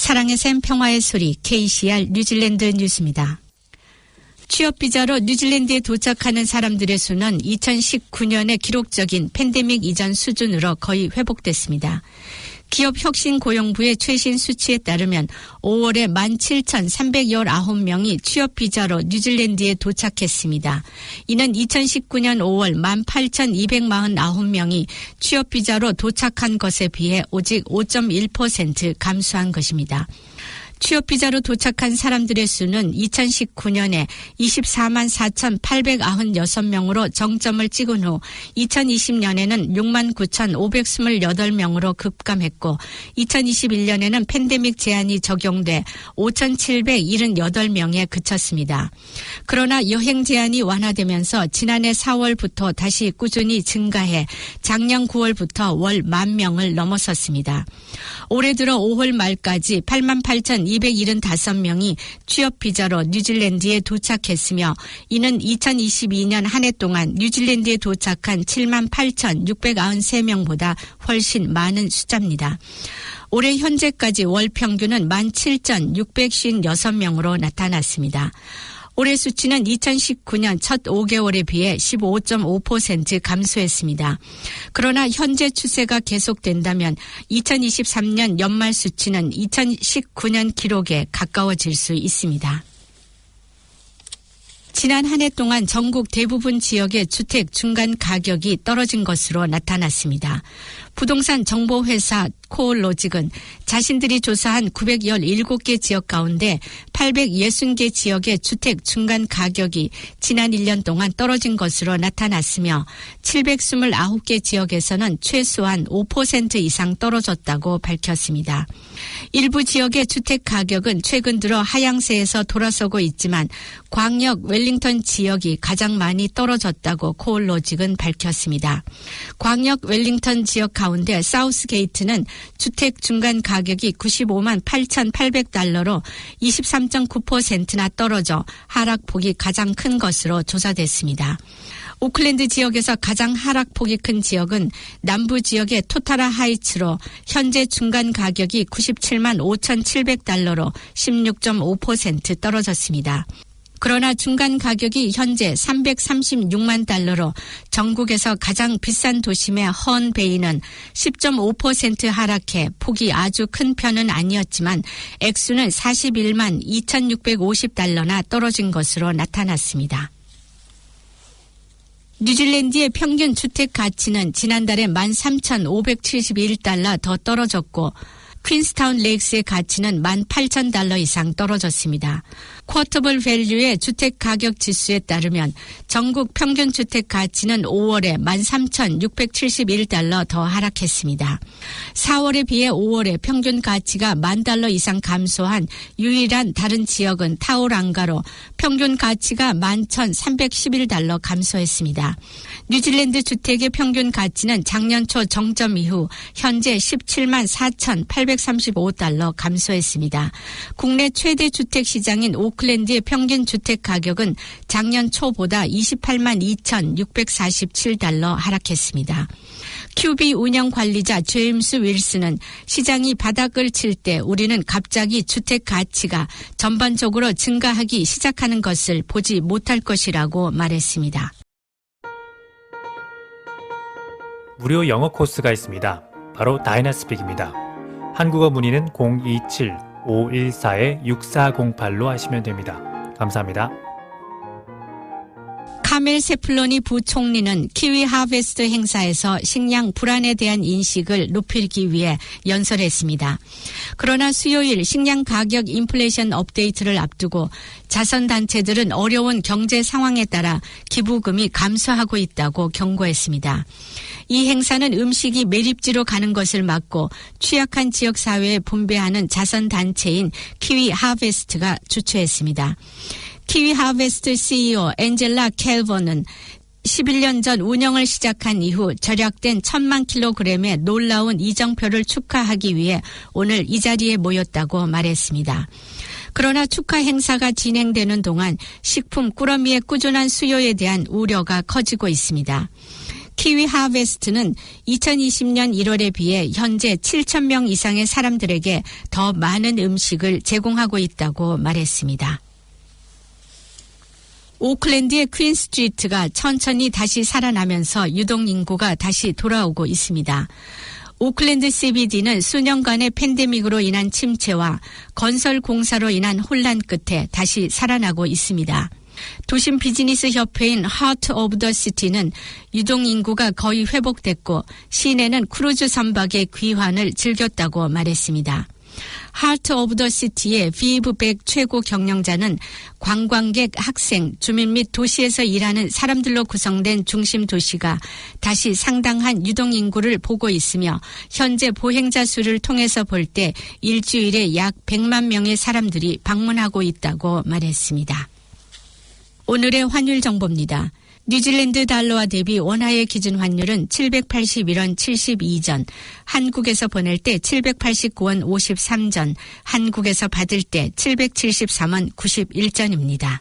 사랑의 샘 평화의 소리 KCR 뉴질랜드 뉴스입니다. 취업비자로 뉴질랜드에 도착하는 사람들의 수는 2019년의 기록적인 팬데믹 이전 수준으로 거의 회복됐습니다. 기업혁신고용부의 최신 수치에 따르면 5월에 17,319명이 취업비자로 뉴질랜드에 도착했습니다. 이는 2019년 5월 18,249명이 취업비자로 도착한 것에 비해 오직 5.1% 감소한 것입니다. 취업비자로 도착한 사람들의 수는 2019년에 24만 4,896명으로 정점을 찍은 후 2020년에는 6만 9,528명으로 급감했고 2021년에는 팬데믹 제한이 적용돼 5,778명에 그쳤습니다. 그러나 여행 제한이 완화되면서 지난해 4월부터 다시 꾸준히 증가해 작년 9월부터 월 10,000명을 넘어섰습니다. 올해 들어 5월 말까지 88,275명이 취업비자로 뉴질랜드에 도착했으며 이는 2022년 한 해 동안 뉴질랜드에 도착한 78,693명보다 훨씬 많은 숫자입니다. 올해 현재까지 월 평균은 17,656명으로 나타났습니다. 올해 수치는 2019년 첫 5개월에 비해 15.5% 감소했습니다. 그러나 현재 추세가 계속된다면 2023년 연말 수치는 2019년 기록에 가까워질 수 있습니다. 지난 한 해 동안 전국 대부분 지역의 주택 중간 가격이 떨어진 것으로 나타났습니다. 부동산 정보회사 코올로직은 자신들이 조사한 917개 지역 가운데 860개 지역의 주택 중간 가격이 지난 1년 동안 떨어진 것으로 나타났으며 729개 지역에서는 최소한 5% 이상 떨어졌다고 밝혔습니다. 일부 지역의 주택 가격은 최근 들어 하향세에서 돌아서고 있지만 광역 웰링턴 지역이 가장 많이 떨어졌다고 코올로직은 밝혔습니다. 광역 웰링턴 지역 가운데 사우스게이트는 주택 중간 가격이 95만 8,800달러로 23.9%나 떨어져 하락폭이 가장 큰 것으로 조사됐습니다. 오클랜드 지역에서 가장 하락폭이 큰 지역은 남부 지역의 토타라 하이츠로 현재 중간 가격이 97만 5,700달러로 16.5% 떨어졌습니다. 그러나 중간 가격이 현재 336만 달러로 전국에서 가장 비싼 도심의 헌베이는 10.5% 하락해 폭이 아주 큰 편은 아니었지만 액수는 41만 2,650달러나 떨어진 것으로 나타났습니다. 뉴질랜드의 평균 주택 가치는 지난달에 13,571달러 더 떨어졌고 퀸스타운 레이크스의 가치는 18,000달러 이상 떨어졌습니다. 쿼터블 밸류의 주택 가격 지수에 따르면 전국 평균 주택 가치는 5월에 13,671달러 더 하락했습니다. 4월에 비해 5월에 평균 가치가 10,000달러 이상 감소한 유일한 다른 지역은 타우랑가로 평균 가치가 11,311달러 감소했습니다. 뉴질랜드 주택의 평균 가치는 작년 초 정점 이후 현재 177만 4,835달러 감소했습니다. 국내 최대 주택 시장인 오클랜드의 평균 주택 가격은 작년 초보다 28만 2,647달러 하락했습니다. 큐비 운영 관리자 제임스 윌슨은 시장이 바닥을 칠 때 우리는 갑자기 주택 가치가 전반적으로 증가하기 시작하는 것을 보지 못할 것이라고 말했습니다. 무료 영어 코스가 있습니다. 바로 다이나스픽입니다. 한국어 문의는 027-514-6408로 하시면 됩니다. 감사합니다. 카멜 세플로니 부총리는 키위 하베스트 행사에서 식량 불안에 대한 인식을 높이기 위해 연설했습니다. 그러나 수요일 식량 가격 인플레이션 업데이트를 앞두고 자선단체들은 어려운 경제 상황에 따라 기부금이 감소하고 있다고 경고했습니다. 이 행사는 음식이 매립지로 가는 것을 막고 취약한 지역사회에 분배하는 자선단체인 키위 하베스트가 주최했습니다. 키위 하베스트 CEO 앤젤라 켈버는 11년 전 운영을 시작한 이후 절약된 1,000만 킬로그램의 놀라운 이정표를 축하하기 위해 오늘 이 자리에 모였다고 말했습니다. 그러나 축하 행사가 진행되는 동안 식품 꾸러미의 꾸준한 수요에 대한 우려가 커지고 있습니다. 키위 하베스트는 2020년 1월에 비해 현재 7,000명 이상의 사람들에게 더 많은 음식을 제공하고 있다고 말했습니다. 오클랜드의 퀸 스트리트가 천천히 다시 살아나면서 유동인구가 다시 돌아오고 있습니다. 오클랜드 CBD는 수년간의 팬데믹으로 인한 침체와 건설 공사로 인한 혼란 끝에 다시 살아나고 있습니다. 도심 비즈니스 협회인 하트 오브 더 시티는 유동인구가 거의 회복됐고 시내는 크루즈 선박의 귀환을 즐겼다고 말했습니다. 하트 오브 더 시티의 비브 백 최고 경영자는 관광객, 학생, 주민 및 도시에서 일하는 사람들로 구성된 중심 도시가 다시 상당한 유동인구를 보고 있으며 현재 보행자 수를 통해서 볼 때 일주일에 약 100만 명의 사람들이 방문하고 있다고 말했습니다. 오늘의 환율 정보입니다. 뉴질랜드 달러와 대비 원화의 기준 환율은 781원 72전, 한국에서 보낼 때 789원 53전, 한국에서 받을 때 773원 91전입니다.